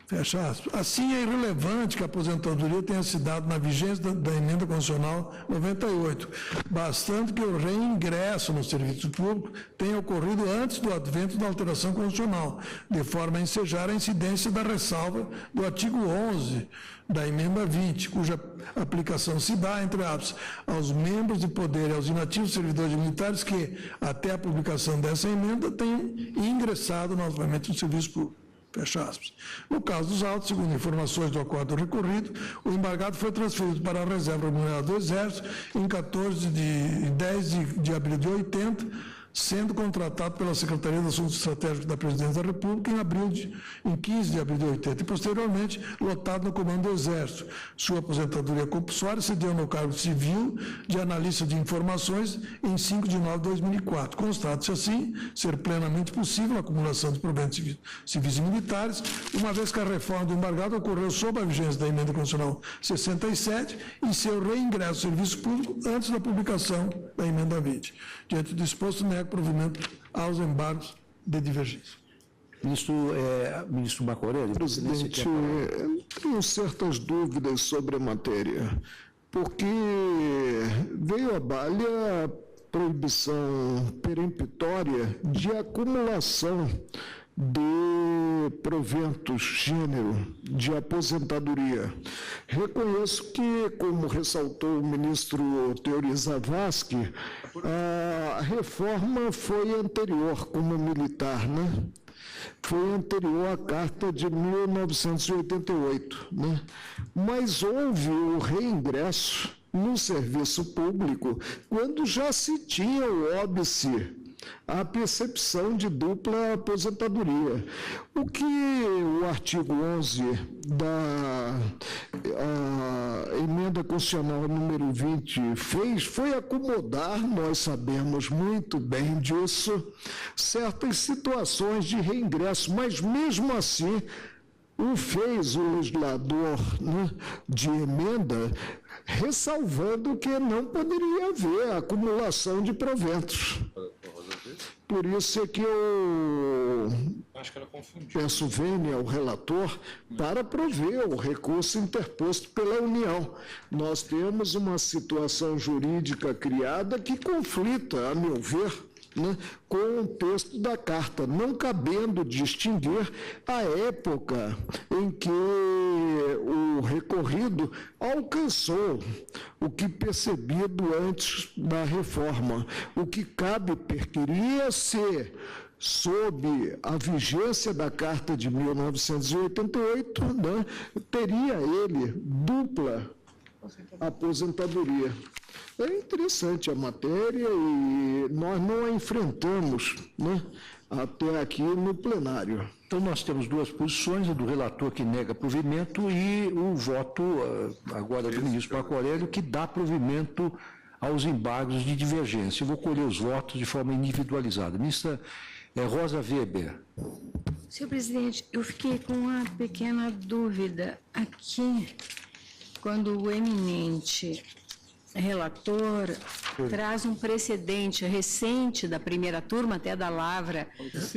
Fecha aspas. Assim, é irrelevante que a aposentadoria tenha se dado na vigência da emenda constitucional 98, bastando que o reingresso no serviço público tenha ocorrido antes do advento da alteração constitucional, de forma a ensejar a incidência da ressalva do artigo 11 da emenda 20, cuja aplicação se dá, entre aspas, aos membros de poder e aos inativos servidores militares que, até a publicação dessa emenda, tenham ingressado novamente no serviço público. Fecha aspas. No caso dos autos, segundo informações do acordo recorrido, o embargado foi transferido para a reserva remunerada do Exército em 10 de abril de 80, sendo contratado pela Secretaria de Assuntos Estratégicos da Presidência da República em 15 de abril de 80 e, posteriormente, lotado no Comando do Exército. Sua aposentadoria compulsória se deu no cargo civil de analista de informações em 5 de novembro de 2004. Constata-se, assim, ser plenamente possível a acumulação de proventos civis e militares, uma vez que a reforma do embargado ocorreu sob a vigência da Emenda Constitucional 67 e seu reingresso ao serviço público antes da publicação da Emenda 20. Diante do exposto, nego provimento aos embargos de divergência. Ministro Bacorelli. Presidente, tenho certas dúvidas sobre a matéria, porque veio à baila a proibição peremptória de acumulação de proventos gênero de aposentadoria. Reconheço que, como ressaltou o ministro Teori Zavascki, a reforma foi anterior, como militar, né? Foi anterior à Carta de 1988, né? Mas houve o reingresso no serviço público quando já se tinha o óbice, a percepção de dupla aposentadoria. O que o artigo 11 da emenda constitucional número 20 fez foi acomodar, nós sabemos muito bem disso, certas situações de reingresso, mas mesmo assim o fez o legislador, né, de emenda, ressalvando que não poderia haver acumulação de proventos. Por isso é que eu peço vênia ao relator para prover o recurso interposto pela União. Nós temos uma situação jurídica criada que conflita, a meu ver, né, com o texto da Carta, não cabendo distinguir a época em que o recorrido alcançou o que percebido antes da reforma. O que cabe perquiria ser, sob a vigência da Carta de 1988, né, teria ele dupla aposentadoria. É interessante a matéria e nós não a enfrentamos, né, até aqui no plenário. Então, nós temos duas posições, a do relator que nega provimento e o voto agora do ministro Marco Aurélio que dá provimento aos embargos de divergência. Eu vou colher os votos de forma individualizada. Ministra Rosa Weber. Senhor presidente, eu fiquei com uma pequena dúvida aqui, quando o eminente relator traz um precedente recente da primeira turma, até da lavra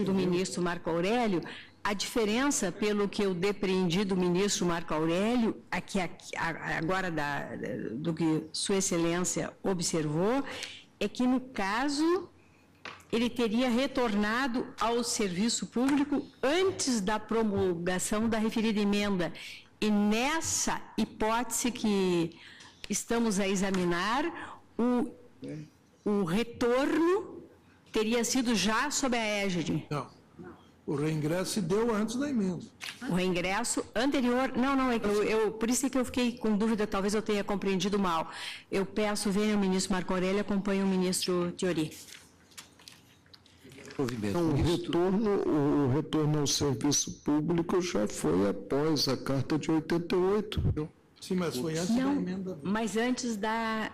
do ministro Marco Aurélio. A diferença, pelo que eu depreendi do ministro Marco Aurélio, agora do que Sua Excelência observou, é que, no caso, ele teria retornado ao serviço público antes da promulgação da referida emenda. E nessa hipótese que estamos a examinar, o retorno teria sido já sob a égide. Não. O reingresso se deu antes da emenda. O reingresso anterior... Não, por isso é que eu fiquei com dúvida, talvez eu tenha compreendido mal. Eu peço, venha o ministro Marco Aurélio e acompanhe o ministro Thiori. Então, o retorno ao serviço público já foi após a Carta de 88. Sim, mas foi antes da emenda. Mas antes da...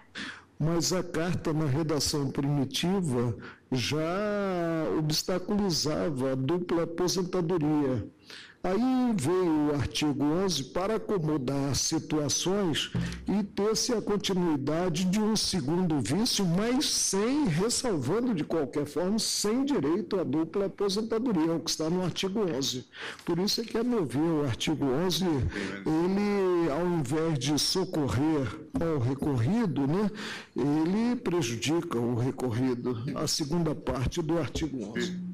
Mas a carta, na redação primitiva, já obstaculizava a dupla aposentadoria. Aí veio o artigo 11 para acomodar situações e ter-se a continuidade de um segundo vício, mas ressalvando de qualquer forma, sem direito à dupla aposentadoria, o que está no artigo 11. Por isso é que, a meu ver, o artigo 11, ele, ao invés de socorrer ao recorrido, né, ele prejudica o recorrido, a segunda parte do artigo 11.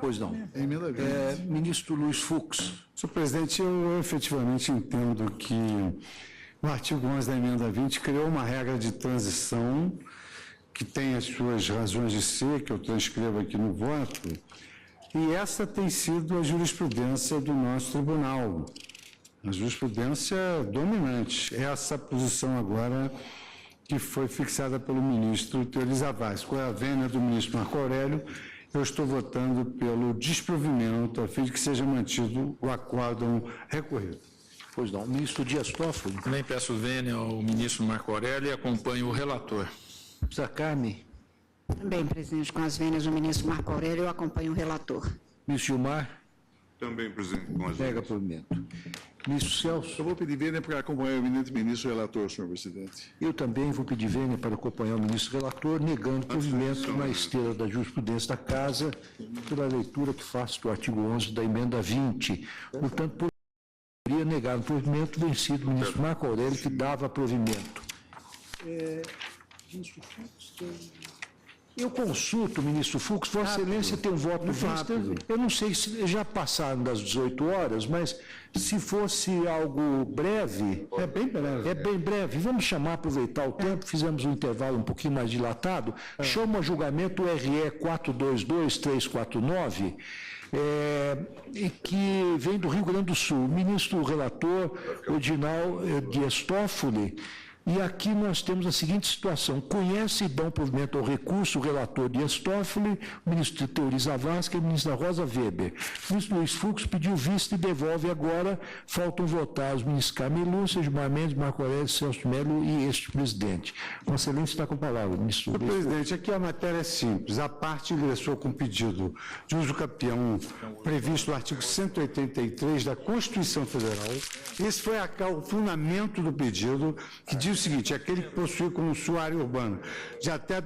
Pois não. Ministro Luiz Fux. Senhor presidente, eu efetivamente entendo que o artigo 11 da emenda 20 criou uma regra de transição que tem as suas razões de ser, que eu transcrevo aqui no voto, e essa tem sido a jurisprudência do nosso tribunal, a jurisprudência dominante. Essa posição agora que foi fixada pelo ministro Teori Zavascki, com a vênia do ministro Marco Aurélio, eu estou votando pelo desprovimento, a fim de que seja mantido o acórdão recorrido. Pois não. Ministro Dias Toffoli. Também peço vênia ao ministro Marco Aurélio e acompanho o relator. Ministra Carme. Também, presidente, com as vênias do ministro Marco Aurélio, eu acompanho o relator. Ministro Gilmar. Também, presidente, com as nega provimento. Ministro Celso. Eu vou pedir vênia para acompanhar o eminente ministro relator, senhor presidente. Eu também vou pedir vênia para acompanhar o ministro relator, negando provimento na esteira da jurisprudência da Casa, pela leitura que faço do artigo 11 da emenda 20. Portanto, poderia negar o provimento vencido o ministro Marco Aurélio, que dava provimento. Ministro Fux, eu consulto, ministro Fux, Vossa Excelência tem um voto rápido. Eu não sei se já passaram das 18 horas, mas se fosse algo breve... É bem breve. É bem breve. Vamos chamar, aproveitar o tempo, fizemos um intervalo um pouquinho mais dilatado. Chama a julgamento RE 422349, que vem do Rio Grande do Sul. O ministro relator, Odinal Dias Toffoli. E aqui nós temos a seguinte situação: conhece e dão provimento ao recurso o relator Dias Toffoli, o ministro Teori Zavascki e a ministra Rosa Weber. O ministro Luiz Fux pediu vista e devolve agora. Faltam votar os ministros Carmen Lúcia, Gilmar Mendes, Marco Aurélio, Celso Melo e este presidente. Vossa Excelência está com a palavra, ministro. Senhor presidente, aqui a matéria é simples. A parte ingressou com pedido de uso campeão previsto no artigo 183 da Constituição Federal. Esse foi o fundamento do pedido, que diz o seguinte: aquele que possui como sua área urbana de até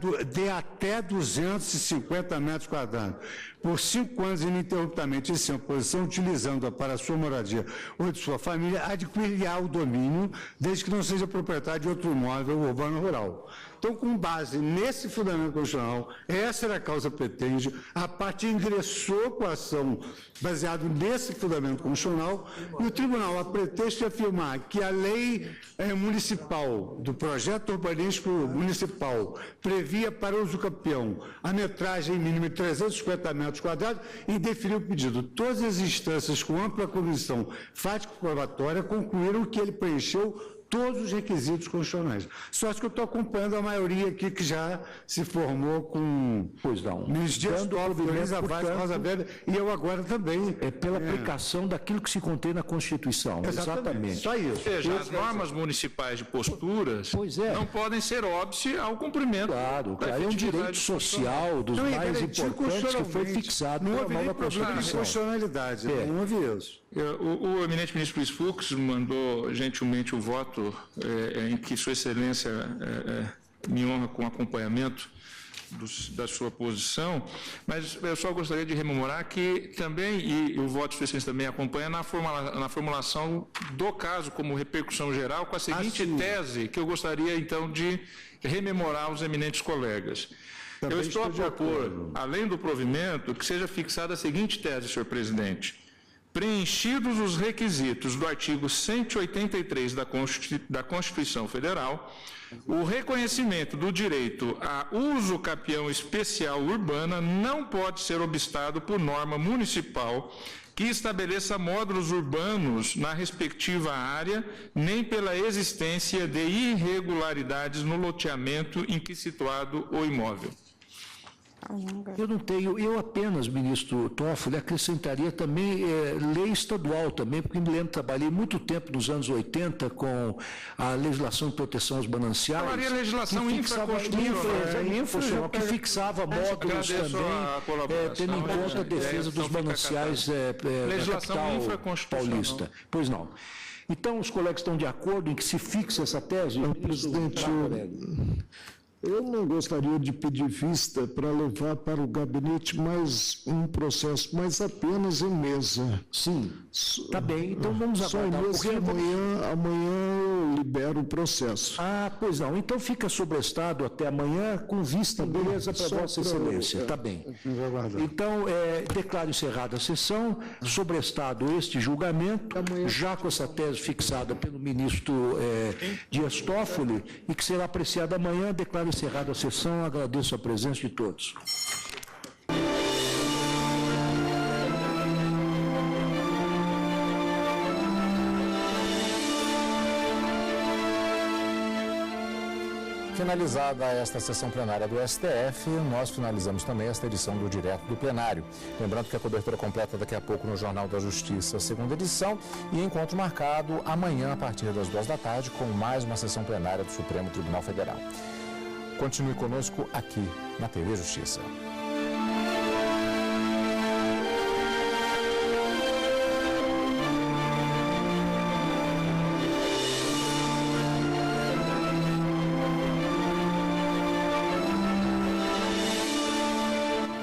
250 metros quadrados, por 5 anos ininterruptamente em sua posição, utilizando-a para sua moradia ou de sua família, adquirirá o domínio, desde que não seja proprietário de outro imóvel urbano rural. Então, com base nesse fundamento constitucional, essa era a causa pretende, a parte ingressou com a ação baseado nesse fundamento constitucional, e o tribunal, a pretexto de afirmar que a lei municipal, do projeto urbanístico municipal, previa para uso campeão a metragem mínima de 350 metros metros quadrados e deferiu o pedido. Todas as instâncias com ampla comissão fático-probatória concluíram que ele preencheu todos os requisitos constitucionais. Só que eu estou acompanhando a maioria aqui que já se formou com... Pois não. Ministério do Elisa Vaz, Rosa Weber, e eu agora também. É pela aplicação daquilo que se contém na Constituição. Exatamente. Só isso. Ou seja, as normas municipais de posturas não podem ser óbice ao cumprimento. Claro, é um direito social dos mais importantes que foi fixado pela nova Constituição. De constitucionalidade, não houve isso. O eminente ministro Luiz Fux mandou gentilmente o voto em que Sua Excelência me honra com acompanhamento da sua posição, mas eu só gostaria de rememorar que também, e o voto de Sua Excelência também acompanha, na formulação do caso como repercussão geral, com a seguinte tese, que eu gostaria então de rememorar aos eminentes colegas. Eu estou a propor, além do provimento, que seja fixada a seguinte tese, senhor presidente: preenchidos os requisitos do artigo 183 da Constituição Federal, o reconhecimento do direito a uso capião especial urbana não pode ser obstado por norma municipal que estabeleça módulos urbanos na respectiva área, nem pela existência de irregularidades no loteamento em que situado o imóvel. Eu não tenho, eu apenas, ministro Toffoli, acrescentaria também lei estadual também, porque me lembro, trabalhei muito tempo nos anos 80 com a legislação de proteção aos mananciais. Falaria legislação infraconstitucional, que fixava módulos também, tendo em conta a defesa dos mananciais da capital paulista. Pois não. Então, os colegas estão de acordo em que se fixe essa tese? Presidente, eu não gostaria de pedir vista para levar para o gabinete mais um processo, mas apenas em mesa. Sim, está bem, então vamos aguardar. Só em mesa, amanhã eu libero o processo. Ah, pois não, então fica sobrestado até amanhã com vista, beleza, para Vossa Excelência, está bem. Então, declaro encerrada a sessão, sobrestado este julgamento, já com essa tese fixada pelo ministro Dias Toffoli, e que será apreciada amanhã, declaro encerrada a sessão, agradeço a presença de todos. Finalizada esta sessão plenária do STF, nós finalizamos também esta edição do Direto do Plenário. Lembrando que a cobertura completa daqui a pouco no Jornal da Justiça, segunda edição, e encontro marcado amanhã a partir das 2 da tarde com mais uma sessão plenária do Supremo Tribunal Federal. Continue conosco aqui na TV Justiça.